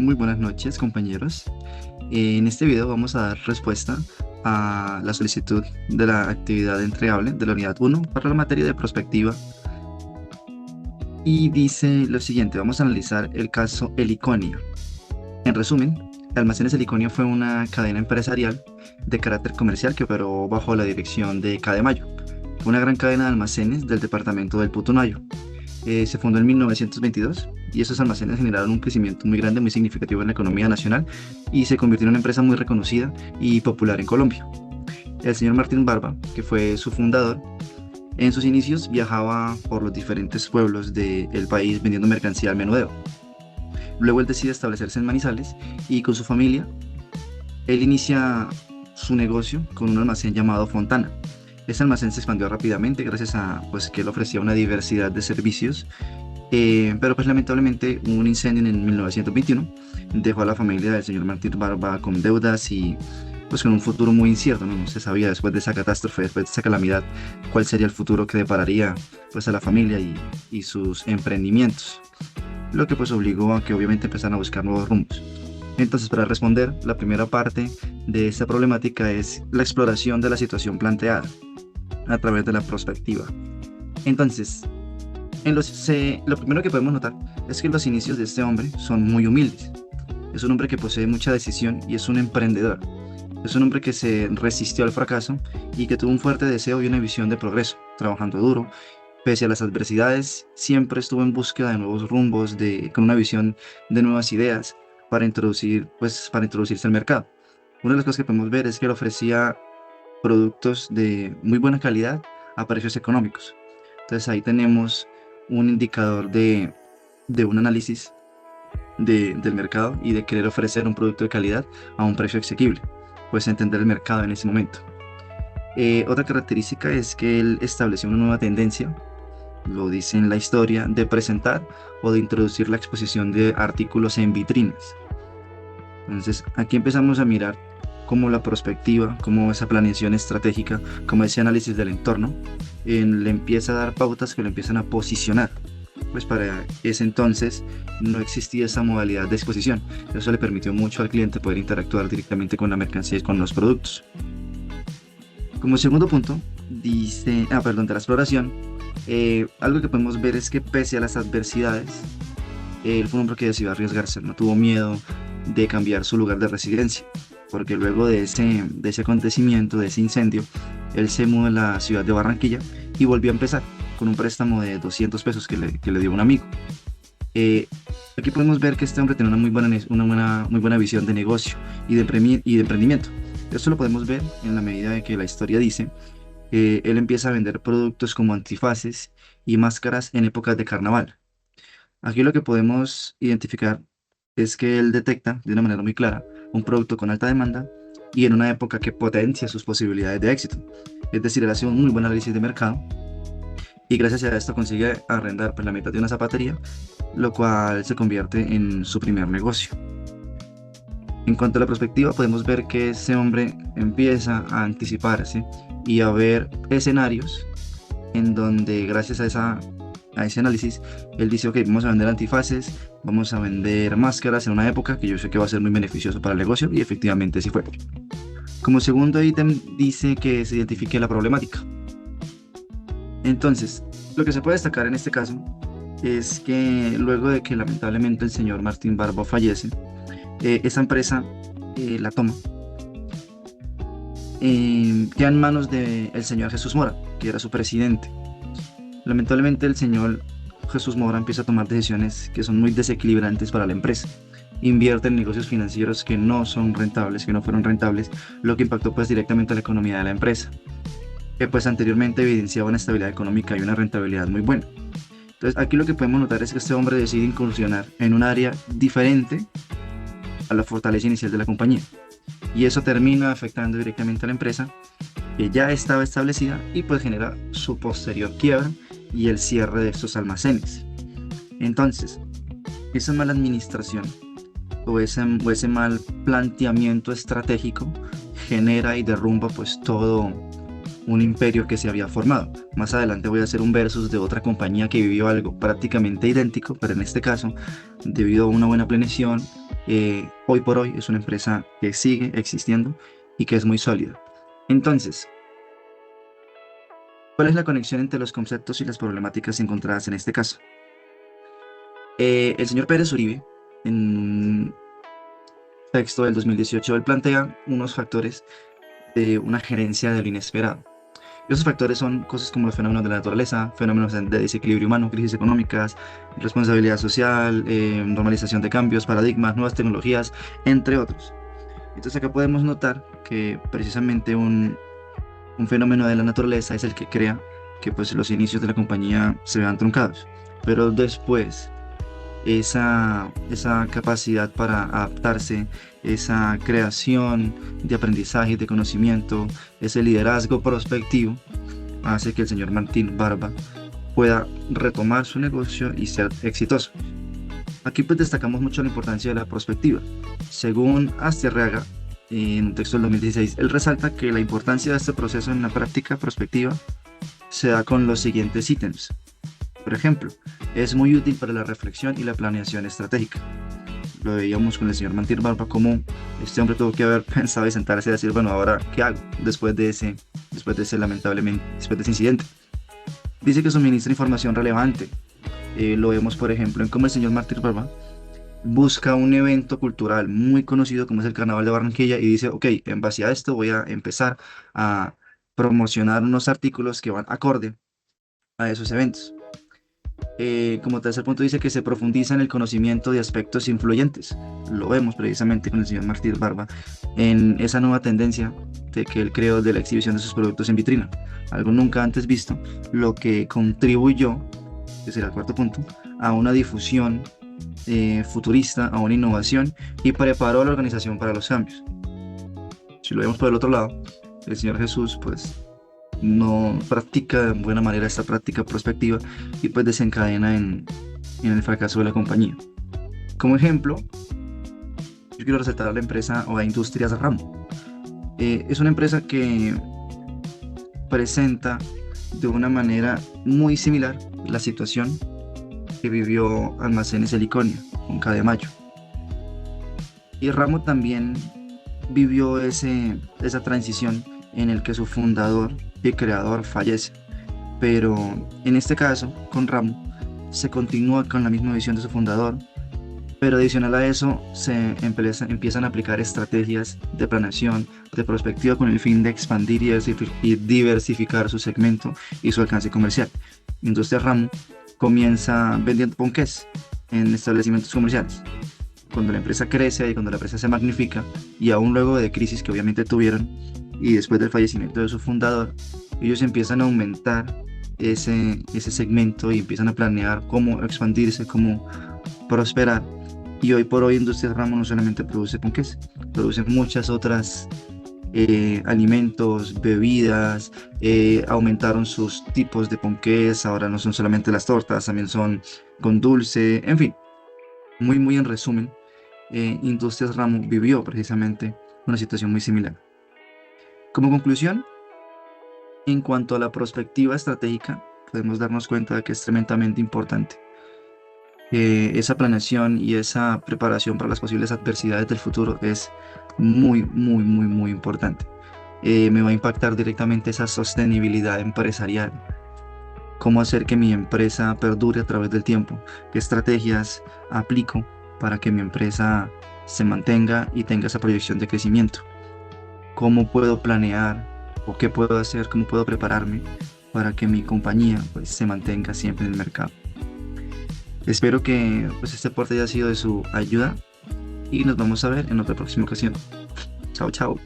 Muy buenas noches, compañeros. En este video vamos a dar respuesta a la solicitud de la actividad entregable de la unidad 1 para la materia de prospectiva. Y dice lo siguiente: vamos a analizar el caso Heliconia. En resumen, Almacenes Heliconia fue una cadena empresarial de carácter comercial que operó bajo la dirección de Cademayo. Fue una gran cadena de almacenes del departamento del Putumayo. Se fundó en 1922 y esos almacenes generaron un crecimiento muy grande, muy significativo en la economía nacional y se convirtió en una empresa muy reconocida y popular en Colombia. El señor Martín Barba, que fue su fundador, en sus inicios viajaba por los diferentes pueblos del país vendiendo mercancía al menudeo. Luego él decide establecerse en Manizales y con su familia él inicia su negocio con un almacén llamado Fontana. Este almacén se expandió rápidamente gracias a que él ofrecía una diversidad de servicios, pero pues lamentablemente hubo un incendio en 1921, dejó a la familia del señor Martín Barba con deudas y pues con un futuro muy incierto, ¿no? No se sabía después de esa catástrofe, después de esa calamidad, cuál sería el futuro que depararía pues a la familia y sus emprendimientos, lo que pues obligó a que obviamente empezaran a buscar nuevos rumbos. Entonces, para responder, la primera parte de esta problemática es la exploración de la situación planteada a través de la prospectiva. Entonces, lo primero que podemos notar es que los inicios de este hombre son muy humildes. Es un hombre que posee mucha decisión y es un emprendedor. Es un hombre que se resistió al fracaso y que tuvo un fuerte deseo y una visión de progreso, trabajando duro. Pese a las adversidades, siempre estuvo en búsqueda de nuevos rumbos, con una visión de nuevas ideas para introducirse al mercado. Una de las cosas que podemos ver es que él ofrecía productos de muy buena calidad a precios económicos. Entonces ahí tenemos un indicador de un análisis del mercado y de querer ofrecer un producto de calidad a un precio asequible, pues entender el mercado en ese momento. Otra característica es que él estableció una nueva tendencia, lo dice en la historia, de presentar o de introducir la exposición de artículos en vitrinas. Entonces aquí empezamos a mirar cómo la prospectiva, cómo esa planeación estratégica, cómo ese análisis del entorno le empieza a dar pautas que lo empiezan a posicionar. Pues para ese entonces no existía esa modalidad de exposición. Eso le permitió mucho al cliente poder interactuar directamente con la mercancía y con los productos. Como segundo punto, de la exploración, algo que podemos ver es que pese a las adversidades, él fue un hombre que decidió arriesgarse, no tuvo miedo de cambiar su lugar de residencia, porque luego de ese acontecimiento, de ese incendio, él se mudó a la ciudad de Barranquilla y volvió a empezar con un préstamo de 200 pesos que le dio un amigo. Aquí podemos ver que este hombre tiene una muy buena visión de negocio y de emprendimiento. Esto lo podemos ver en la medida de que la historia dice que él empieza a vender productos como antifaces y máscaras en épocas de carnaval. Aquí lo que podemos identificar es que él detecta de una manera muy clara un producto con alta demanda y en una época que potencia sus posibilidades de éxito. Es decir, él hace un muy buen análisis de mercado y gracias a esto consigue arrendar la mitad de una zapatería, lo cual se convierte en su primer negocio. En cuanto a la perspectiva, podemos ver que ese hombre empieza a anticiparse y a ver escenarios en donde gracias a ese análisis, él dice: ok, vamos a vender antifaces, vamos a vender máscaras en una época que yo sé que va a ser muy beneficioso para el negocio, y efectivamente así fue. Como segundo ítem dice que se identifique la problemática. Entonces, lo que se puede destacar en este caso es que luego de que lamentablemente el señor Martín Barba fallece, esa empresa la toma, queda en manos del señor Jesús Mora, que era su presidente. Lamentablemente el señor Jesús Mora empieza a tomar decisiones que son muy desequilibrantes para la empresa. Invierte en negocios financieros que no son rentables, que no fueron rentables, lo que impactó pues directamente a la economía de la empresa, que pues anteriormente evidenciaba una estabilidad económica y una rentabilidad muy buena. Entonces aquí lo que podemos notar es que este hombre decide incursionar en un área diferente a la fortaleza inicial de la compañía, y eso termina afectando directamente a la empresa que ya estaba establecida y pues genera su posterior quiebra y el cierre de estos almacenes. Entonces, esa mala administración o ese mal planteamiento estratégico genera y derrumba pues todo un imperio que se había formado. Más adelante voy a hacer un versus de otra compañía que vivió algo prácticamente idéntico, pero en este caso, debido a una buena planeación, hoy por hoy es una empresa que sigue existiendo y que es muy sólida. Entonces, ¿cuál es la conexión entre los conceptos y las problemáticas encontradas en este caso? El señor Pérez Uribe, en un texto del 2018, él plantea unos factores de una gerencia de lo inesperado. Esos factores son cosas como los fenómenos de la naturaleza, fenómenos de desequilibrio humano, crisis económicas, responsabilidad social, normalización de cambios, paradigmas, nuevas tecnologías, entre otros. Entonces acá podemos notar que precisamente un fenómeno de la naturaleza es el que crea que pues los inicios de la compañía se vean truncados. Pero después esa capacidad para adaptarse, esa creación de aprendizaje, de conocimiento, ese liderazgo prospectivo, hace que el señor Martín Barba pueda retomar su negocio y ser exitoso. Aquí pues destacamos mucho la importancia de la prospectiva. Según Astiarraga, en un texto del 2016, él resalta que la importancia de este proceso en la práctica prospectiva se da con los siguientes ítems. Por ejemplo, es muy útil para la reflexión y la planeación estratégica. Lo veíamos con el señor Martín Barba, como este hombre tuvo que haber pensado y sentarse y decir, bueno, ahora, ¿qué hago después de ese lamentablemente, después de ese incidente? Dice que suministra información relevante. Lo vemos, por ejemplo, en cómo el señor Martín Barba busca un evento cultural muy conocido como es el Carnaval de Barranquilla y dice, ok, en base a esto voy a empezar a promocionar unos artículos que van acorde a esos eventos. Como tercer punto dice que se profundiza en el conocimiento de aspectos influyentes. Lo vemos precisamente con el señor Martín Barba en esa nueva tendencia de que él creó de la exhibición de sus productos en vitrina, algo nunca antes visto, lo que contribuyó, que será el cuarto punto, a una difusión futurista, a una innovación y preparó a la organización para los cambios. Si lo vemos por el otro lado, el Señor Jesús pues no practica de buena manera esta práctica prospectiva y pues desencadena en el fracaso de la compañía. Como ejemplo, yo quiero resaltar a la empresa o a Industrias Ramo. Es una empresa que presenta de una manera muy similar la situación que vivió Almacenes El Iconio con K de Mayo. Y Ramo también vivió esa transición en el que su fundador y creador fallece. Pero en este caso, con Ramo, se continúa con la misma visión de su fundador, pero adicional a eso se empiezan a aplicar estrategias de planeación, de prospectiva con el fin de expandir y diversificar su segmento y su alcance comercial. Industria Ramo comienza vendiendo ponqués en establecimientos comerciales. Cuando la empresa crece y cuando la empresa se magnifica, y aún luego de crisis que obviamente tuvieron, y después del fallecimiento de su fundador, ellos empiezan a aumentar ese segmento y empiezan a planear cómo expandirse, cómo prosperar. Y hoy por hoy Industrias Ramo no solamente produce ponqués, produce muchas otras alimentos, bebidas, aumentaron sus tipos de ponqués, ahora no son solamente las tortas, también son con dulce, en fin, muy en resumen, Industrias Ramo vivió precisamente una situación muy similar. Como conclusión, en cuanto a la perspectiva estratégica, podemos darnos cuenta de que es tremendamente importante. Esa planeación y esa preparación para las posibles adversidades del futuro es muy importante. Me va a impactar directamente esa sostenibilidad empresarial. Cómo hacer que mi empresa perdure a través del tiempo. Qué estrategias aplico para que mi empresa se mantenga y tenga esa proyección de crecimiento. Cómo puedo planear o qué puedo hacer, cómo puedo prepararme para que mi compañía pues, se mantenga siempre en el mercado. Espero que pues, este aporte haya sido de su ayuda y nos vamos a ver en otra próxima ocasión. Chao, chao.